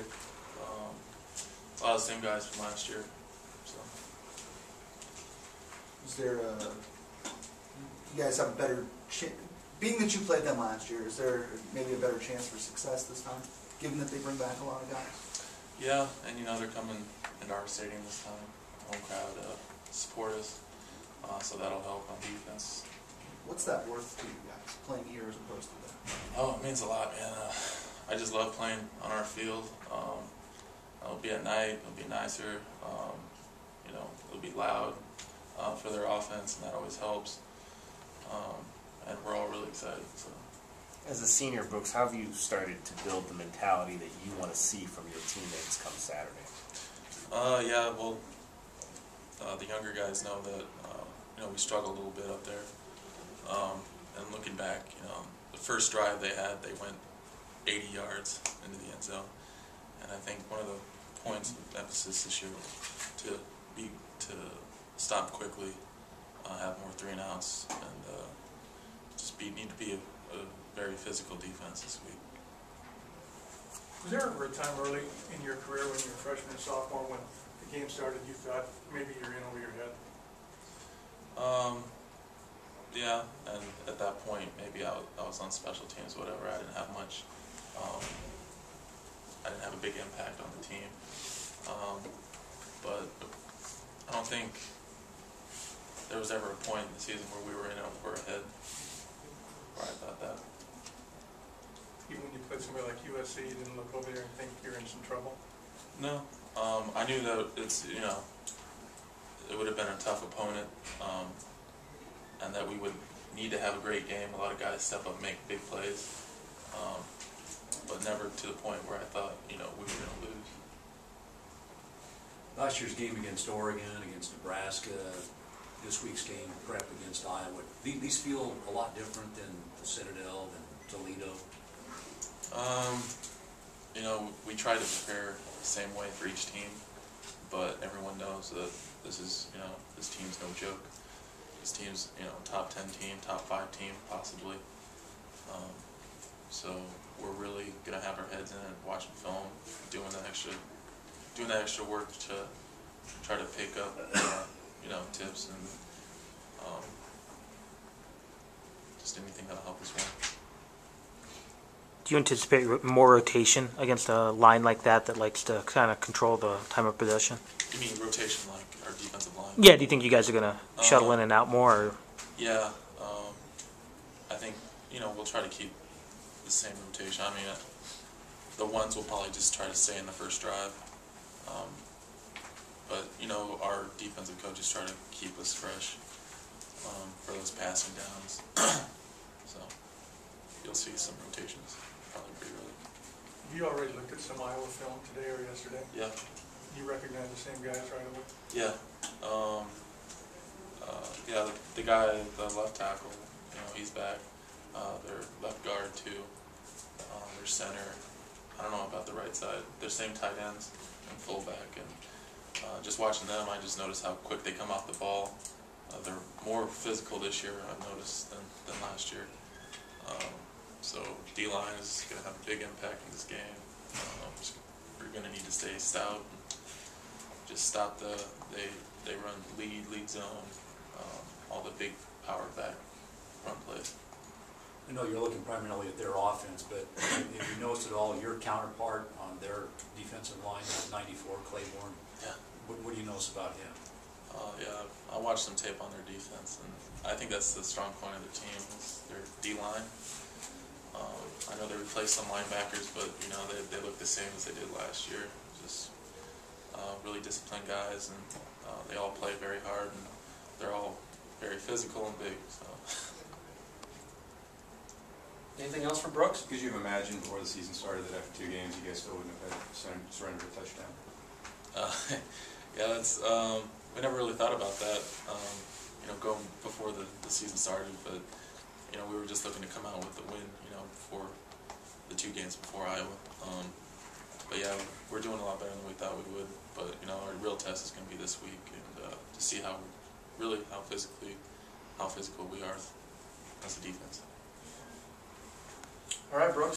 year. A lot of the same guys from last year. So. Is there you guys have a better being that you played them last year, is there maybe a better chance for success this time, given that they bring back a lot of guys? Yeah, and they're coming into our stadium this time. Home crowd support us, so that'll help on defense. What's that worth to you guys, playing here as opposed to there? Oh, it means a lot, man. I just love playing on our field. It'll be at night. It'll be nicer. It'll be loud for their offense, and that always helps. And we're all really excited. So. As a senior, Brooks, how have you started to build the mentality that you want to see from your teammates come Saturday? Yeah, well, the younger guys know that we struggled a little bit up there. And looking back, the first drive they had, they went 80 yards into the end zone. And I think one of the points of emphasis this year to stop quickly, have more 3-and-outs, and need to be a very physical defense this week. Was there ever a time early in your career when you were a freshman and sophomore when the game started you thought maybe you're in over your head? Yeah, and at that point maybe I was on special teams, whatever. I didn't have much. I didn't have a big impact on the team. But I don't think there was ever a point in the season where we were in over our head where I thought that. Even when you played somewhere like USC, you didn't look over there and think you're in some trouble? No. I knew that it would have been a tough opponent, and that we would need to have a great game. A lot of guys step up, make big plays, but never to the point where I thought we were going to lose. Last year's game against Oregon, against Nebraska, this week's game prep against Iowa. These feel a lot different than the Citadel, than Toledo. We try to prepare the same way for each team, but everyone knows that this team's no joke. This team's, top 10 team, top 5 team, possibly. So we're really gonna have our heads in it, watching film, doing the extra work to try to pick up, tips and just anything that'll help us win. Do you anticipate more rotation against a line like that likes to kind of control the time of possession? You mean rotation like our defensive line? Yeah, do you think you guys are going to shuttle in and out more? Or? Yeah, I think, we'll try to keep the same rotation. I mean, the ones will probably just try to stay in the first drive. But, our defensive coaches try to keep us fresh for those passing downs. So, you'll see some rotations probably pretty early. You already looked at some Iowa film today or yesterday? Yeah. You recognize the same guys right away? Yeah. The guy, the left tackle, he's back. Their left guard too. Their center. I don't know about the right side. They're same tight ends and fullback, and just watching them, I just noticed how quick they come off the ball. They're more physical this year, I've noticed, than last year. So D-line is going to have a big impact in this game. We're going to need to stay stout and just stop they run lead zone, all the big power back run plays. I know you're looking primarily at their offense, but if you noticed at all your counterpart on their defensive line, 94, Claiborne, yeah. What do you notice about him? Yeah, I watched some tape on their defense, and I think that's the strong point of the team, is their D-line. I know they replaced some linebackers, but they look the same as they did last year. Just really disciplined guys, and they all play very hard, and they're all very physical and big. So. Anything else from Brooks? Could you have imagined before the season started that after 2 games you guys still wouldn't have surrendered a touchdown? Yeah, that's we never really thought about that. Going before the season started, but we were just looking to come out with the win. Before the 2 games before Iowa. But yeah, we're doing a lot better than we thought we would. But our real test is going to be this week, and to see how physical we are as a defense. All right, Brooks.